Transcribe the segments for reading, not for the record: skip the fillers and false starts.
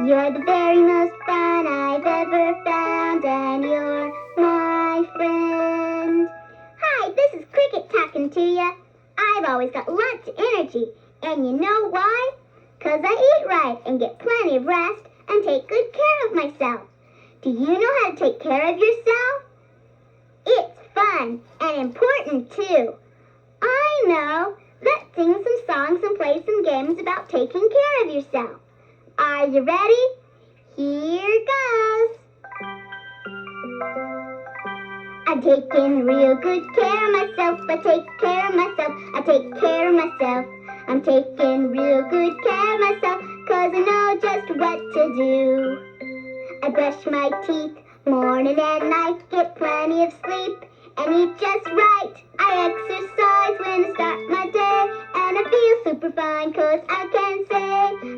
You're the very most fun I've ever found, and you're my friend. Hi, this is Cricket talking to ya. I've always got lots of energy, and you know why? 'Cause I eat right and get plenty of rest and take good care of myself. Do you know how to take care of yourself? It's fun and important too. I know. Let's sing some songs and play some games about taking care of yourself. Are you ready? Here goes. I'm taking real good care of myself. I take care of myself. I take care of myself. I'm taking real good care of myself, 'cause I know just what to do. I brush my teeth morning and night, get plenty of sleep, and eat just right. I exercise when I start my day, and I feel super fine, 'cause I can say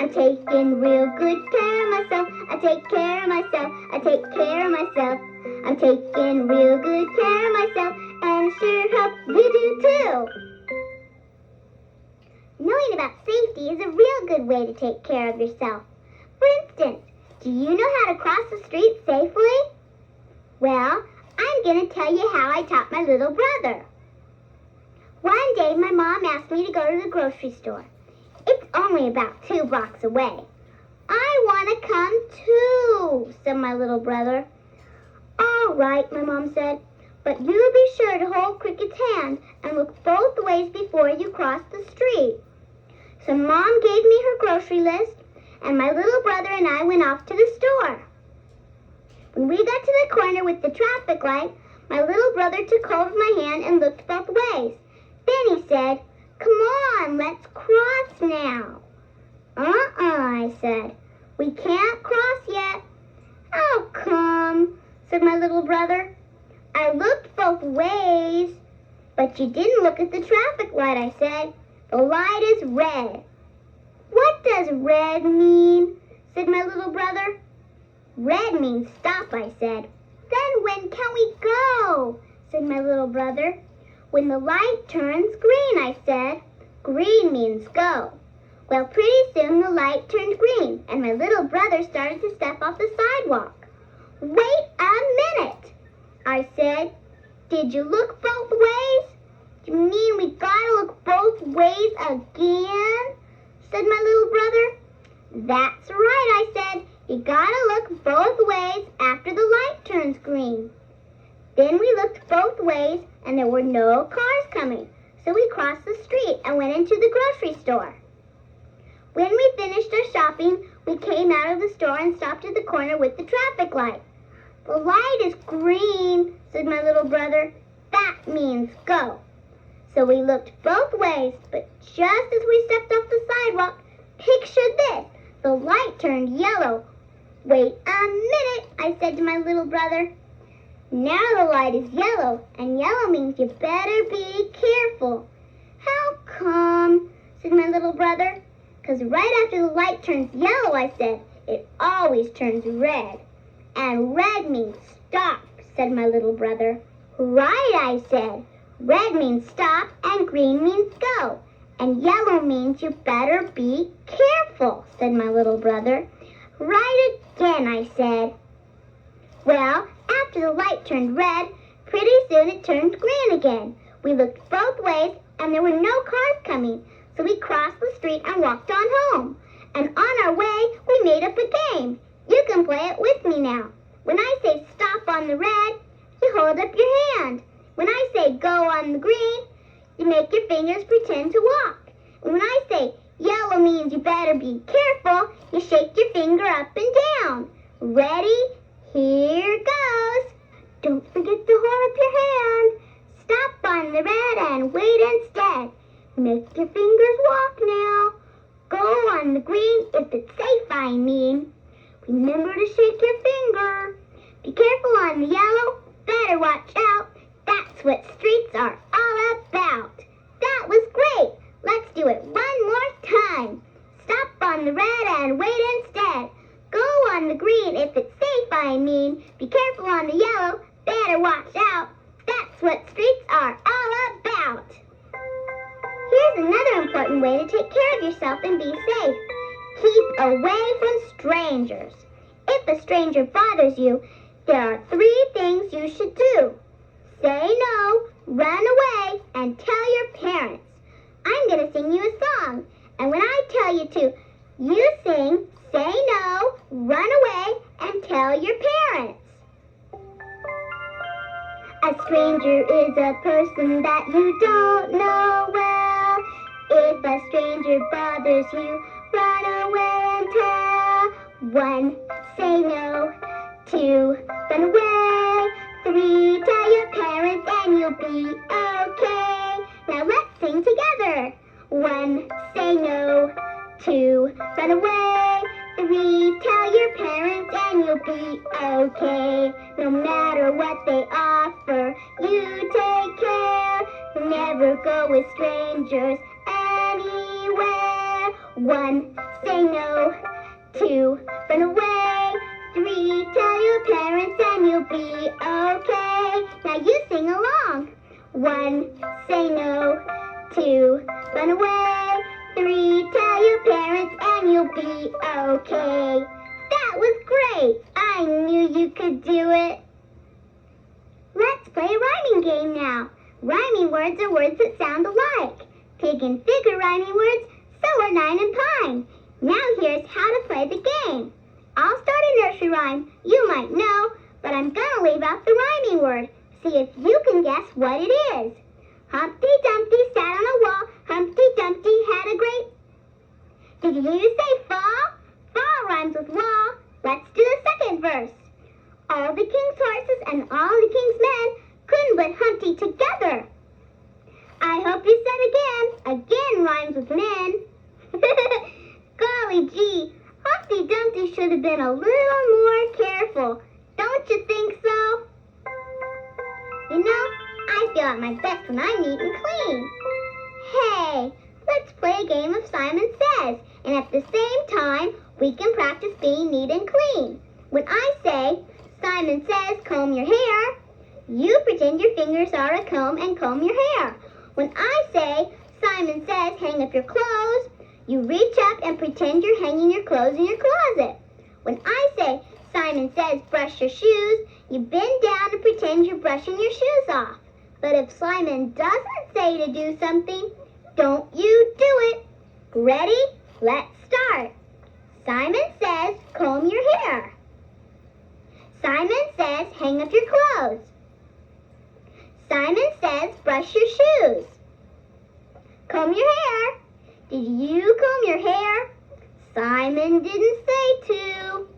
I'm taking real good care of myself. I take care of myself. I take care of myself. I'm taking real good care of myself, and I sure hope you do too. Knowing about safety is a real good way to take care of yourself. For instance, do you know how to cross the street safely? Well, I'm going to tell you how I taught my little brother. One day, my mom asked me to go to the grocery store. It's only about 2 blocks away. I want to come too, said my little brother. All right, my mom said, but you be sure to hold Cricket's hand and look both ways before you cross the street. So Mom gave me her grocery list, and my little brother and I went off to the store. When we got to the corner with the traffic light, my little brother took hold of my hand and looked both ways. Then he said, "Come on, let's cross now." I said. "We can't cross yet." "How come?" said my little brother. "I looked both ways." "But you didn't look at the traffic light," I said. "The light is red." "What does red mean?" said my little brother. "Red means stop," I said. "Then when can we go?" said my little brother. "When the light turns green," I said. "Green means go." Well, pretty soon the light turned green, and my little brother started to step off the sidewalk. "Wait a minute," I said. "Did you look both ways?" "You mean we gotta look both ways again?" said my little brother. "That's right," I said. "You gotta look both ways after the light turns green." Then we looked both ways, and there were no cars coming, so we crossed the street and went into the grocery store. When we finished our shopping, we came out of the store and stopped at the corner with the traffic light. "The light is green," said my little brother. "That means go." So we looked both ways, but just as we stepped off the sidewalk, picture this, the light turned yellow. "Wait a minute," I said to my little brother. "Now the light is yellow, and yellow means you better be careful." "How come?" said my little brother. "'Cause right after the light turns yellow," I said, "it always turns red. And red means stop," said my little brother. "Right," I said. "Red means stop, and green means go. And yellow means you better be careful," said my little brother. "Right again," I said. Well, after the light turned red, pretty soon it turned green again. We looked both ways, and there were no cars coming, so we crossed the street and walked on home. And on our way, we made up a game. You can play it with me now. When I say stop on the red, you hold up your hand. When I say go on the green, you make your fingers pretend to walk. And when I say yellow means you better be careful, you shake your finger up and down. Ready? Here goes. Don't forget to hold up your hand. Stop on the red and wait instead. Make your fingers walk now. Go on the green if it's safe, I mean. Remember to shake your finger. Be careful on the yellow. Better watch out. That's what streets are all about. That was great. Let's do it one more time. Stop on the red and wait instead. Go on the green if it's safe, I mean. Be careful on the yellow. Better watch out. That's what streets are all about. Here's another important way to take care of yourself and be safe. Keep away from strangers. If a stranger bothers you, there are 3 things you should do. Say no, run away, and tell your parents. I'm going to sing you a song, and when I tell you to, you sing, say no, run away, and tell your parents. A stranger is a person that you don't know well. If a stranger bothers you, run away and tell. 1, say no. 2, run away. 3, tell your parents and you'll be okay. Now let's sing together. 1, say no. 2, run away. 3, tell your parents and you'll be okay. No matter what they offer, you take care. Never go with strangers anywhere. 1, say no. 2, run away. 3, tell your parents and you'll be okay. Now you sing along. 1, say no. 2, run away. 3, tell your parents and you'll be okay. That was great. I knew you could do it. Let's play a rhyming game now. Rhyming words are words that sound alike. Pig and fig are rhyming words, so are 9 and pine. Now here's how to play the game. I'll start a nursery rhyme you might know, but I'm gonna leave out the rhyming word. See if you can guess what it is. Humpty Dumpty sat on a wall. Humpty Dumpty had a great... Did you say fall? Fall rhymes with wall. Let's do the second verse. All the king's horses and all the king's men couldn't put Humpty together. I hope you said again. Again rhymes with men. Golly gee, Humpty Dumpty should have been a little more careful. Don't you think so? You know, I feel at my best when I'm neat and clean. Hey, let's play a game of Simon Says, and at the same time, we can practice being neat and clean. When I say, Simon says, comb your hair, you pretend your fingers are a comb and comb your hair. When I say, Simon says, hang up your clothes, you reach up and pretend you're hanging your clothes in your closet. When I say, Simon says, brush your shoes, you bend down and pretend you're brushing your shoes off. But if Simon doesn't say to do something, don't you do it. Ready? Let's start. Simon says, comb your hair. Simon says, hang up your clothes. Simon says, brush your shoes. Comb your hair. Did you comb your hair? Simon didn't say to.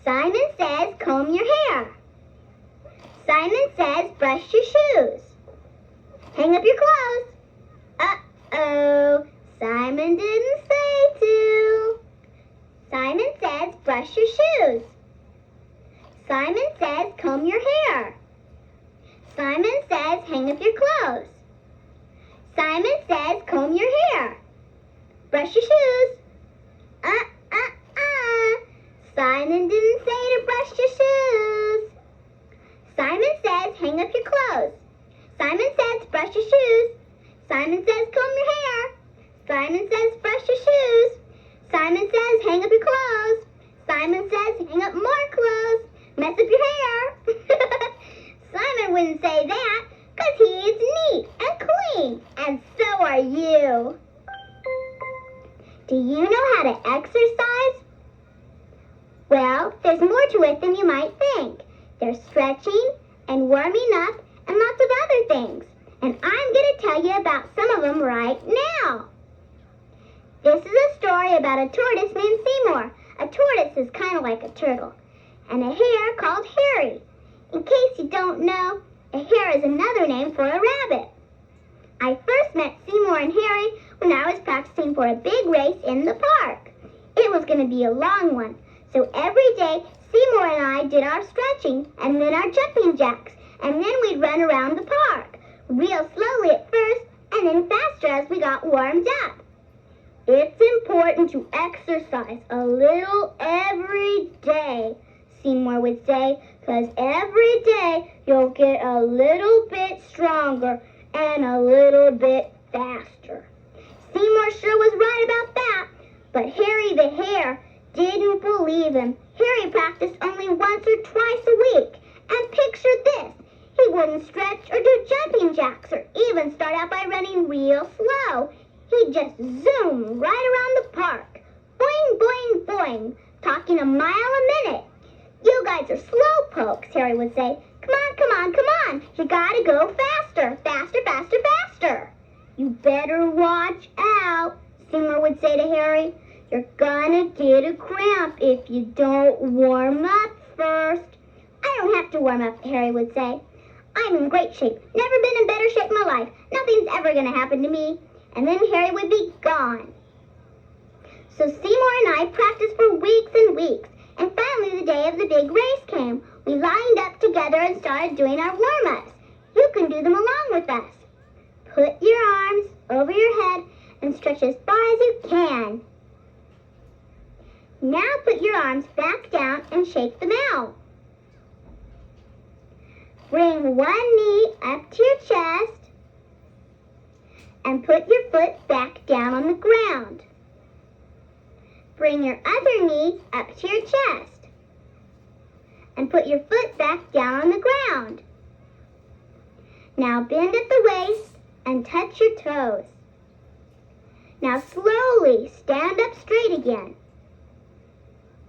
Simon says, comb your hair. Simon says, brush your shoes. Hang up your clothes. Uh-oh, Simon didn't say to. Simon says, brush your shoes. Simon says, comb your hair. Simon says, hang up your clothes. Simon says, comb your hair. Brush your shoes. Simon didn't say to brush your shoes. Simon says, hang up your clothes. Simon says, brush your shoes. Simon says, comb your hair. Simon says, brush your shoes. Simon says, hang up your clothes. Simon says, hang up more clothes. Mess up your hair. Simon wouldn't say that because he is neat and clean, and so are you. Do you know how to exercise? Well, there's more to it than you might think. There's stretching and warming up and lots of other things. And I'm going to tell you about some of them right now. This is a story about a tortoise named Seymour. A tortoise is kind of like a turtle. And a hare called Harry. In case you don't know, a hare is another name for a rabbit. I first met Seymour and Harry when I was practicing for a big race in the park. It was going to be a long one. So every day, Seymour and I did our stretching and then our jumping jacks, and then we'd run around the park, real slowly at first, and then faster as we got warmed up. It's important to exercise a little every day, Seymour would say, because every day you'll get a little bit stronger and a little bit faster. Seymour sure was right about that, but Harry the hare didn't believe him. Harry practiced only once or twice a week. And picture this. He wouldn't stretch or do jumping jacks or even start out by running real slow. He'd just zoom right around the park. Boing, boing, boing, talking a mile a minute. You guys are slow pokes, Harry would say. Come on, come on, come on. You gotta go faster, faster, faster, faster. You better watch out, Seymour would say to Harry. You're gonna get a cramp if you don't warm up first. I don't have to warm up, Harry would say. I'm in great shape. Never been in better shape in my life. Nothing's ever gonna happen to me. And then Harry would be gone. So Seymour and I practiced for weeks and weeks. And finally the day of the big race came. We lined up together and started doing our warm-ups. You can do them along with us. Put your arms over your head and stretch as far as you can. Now put your arms back down and shake them out. Bring one knee up to your chest and put your foot back down on the ground. Bring your other knee up to your chest and put your foot back down on the ground. Now bend at the waist and touch your toes. Now slowly stand up straight again.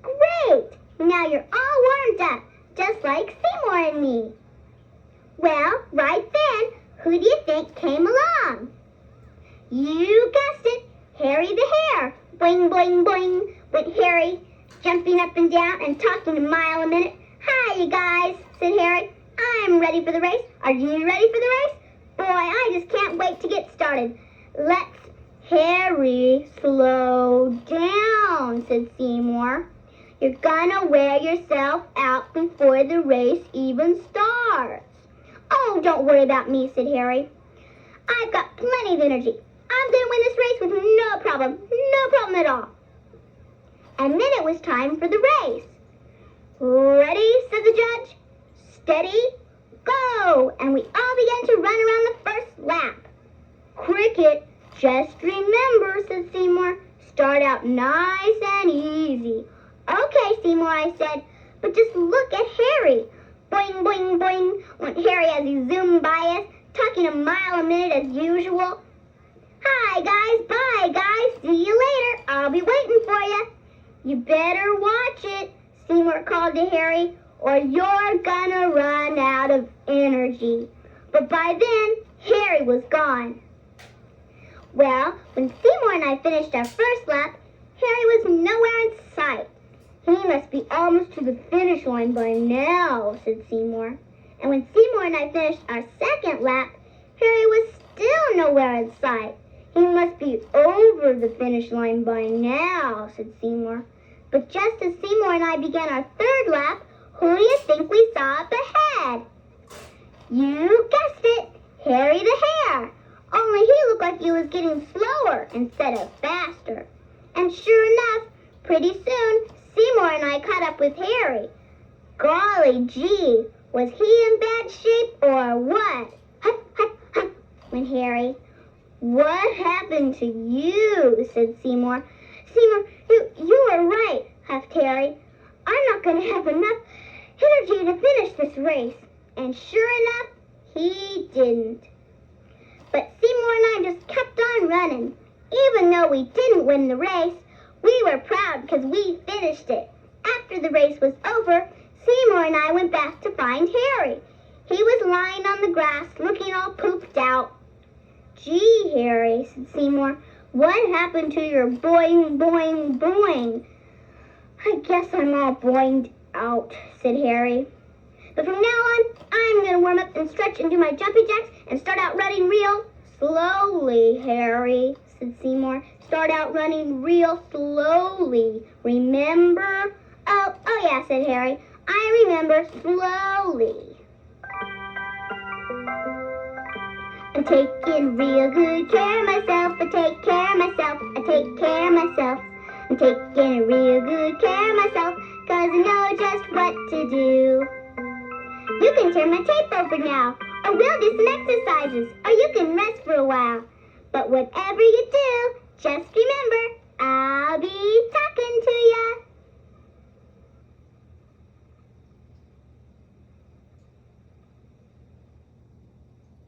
Great! Now you're all warmed up, just like Seymour and me. Well, right then, who do you think came along? You guessed it, Harry the Hare. Boing, boing, boing, went Harry, jumping up and down and talking a mile a minute. Hi, you guys, said Harry. I'm ready for the race. Are you ready for the race? Boy, I just can't wait to get started. Let's, Harry, slow down, said Seymour. You're gonna wear yourself out before the race even starts. Oh, don't worry about me, said Harry. I've got plenty of energy. I'm going to win this race with no problem at all. And then it was time for the race. Ready, said the judge. Steady, go. And we all began to run around the first lap. Cricket, just remember, said Seymour, start out nice and easy. Okay, Seymour, I said, but just look at Harry. Boing, boing, boing, went Harry as he zoomed by us, talking a mile a minute as usual. Hi, guys, bye, guys, see you later. I'll be waiting for you. You better watch it, Seymour called to Harry, or you're gonna run out of energy. But by then, Harry was gone. Well, when Seymour and I finished our first lap, Harry was nowhere in sight. He must be almost to the finish line by now, said Seymour. And when Seymour and I finished our second lap, Harry was still nowhere in sight. He must be over the finish line by now, said Seymour. But just as Seymour and I began our third lap, who do you think we saw up ahead? You guessed it, Harry the Hare. Only he looked like he was getting slower instead of faster. And sure enough, pretty soon, Seymour and I caught up with Harry. Golly gee, was he in bad shape or what? Hup, hup, hup, went Harry. What happened to you? Said Seymour. Seymour, you were right, huffed Harry. I'm not going to have enough energy to finish this race. And sure enough, he didn't. But Seymour and I just kept on running. Even though we didn't win the race, we were proud because we finished it. After the race was over, Seymour and I went back to find Harry. He was lying on the grass looking all pooped out. Gee, Harry, said Seymour, what happened to your boing, boing, boing? I guess I'm all boinged out, said Harry. But from now on, I'm going to warm up and stretch and do my jumping jacks and start out running real slowly, Harry, said Seymour. Start out running real slowly. Remember? Oh yeah, said Harry. I remember slowly. I'm taking real good care of myself. I take care of myself. I take care of myself. I'm taking real good care of myself, 'cause I know just what to do. You can turn my tape over now, or we'll do some exercises, or you can rest for a while. But whatever you do, just